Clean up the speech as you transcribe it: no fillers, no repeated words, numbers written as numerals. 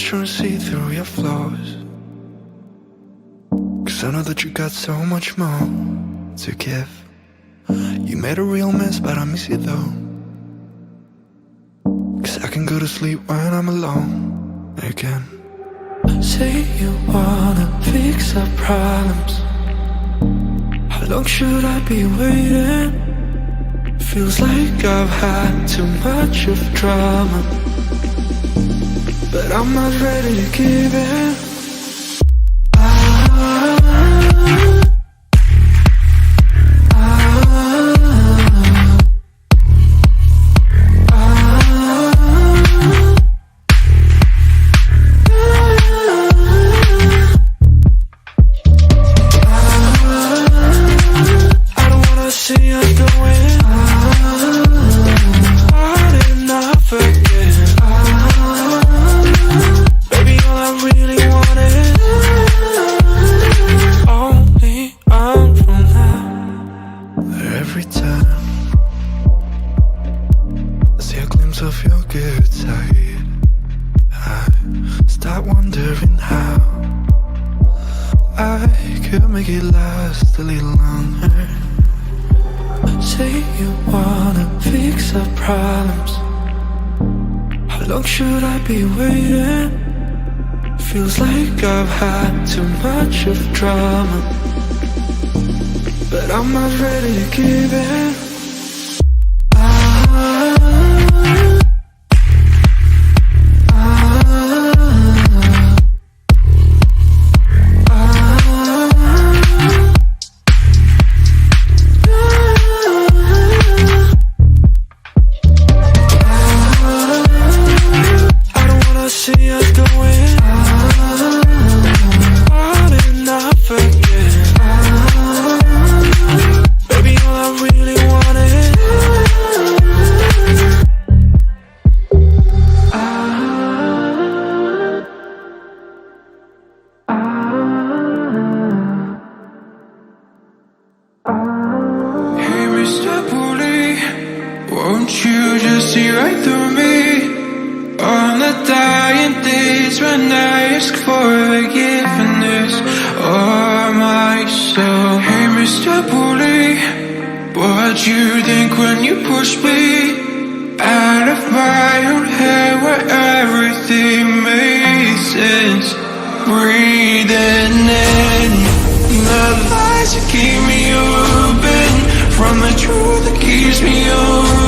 trying to see through your flaws, 'cause I know that you got so much more to give. You made a real mess, but I miss you though, 'cause I can go to sleep when I'm alone again. Say you wanna fix our problems. How long should I be waiting? Feels like I've had too much of drama, but I'm not ready to give in. Every time I see a glimpse of your good side, I start wondering how I could make it last a little longer. Say you wanna fix our problems. How long should I be waiting? Feels like I've had too much of drama, but I'm not ready to give in. I don't wanna see us going on and off again. Baby, all I really want is Hey, Mr. Bully, won't you just see right through me? On the dying days when I ask for forgiveness or myself. Hey, Mr. Bully, what you think when you push me out of my own head where everything makes sense? Breathing in the lies that keep me open from the truth that keeps me open.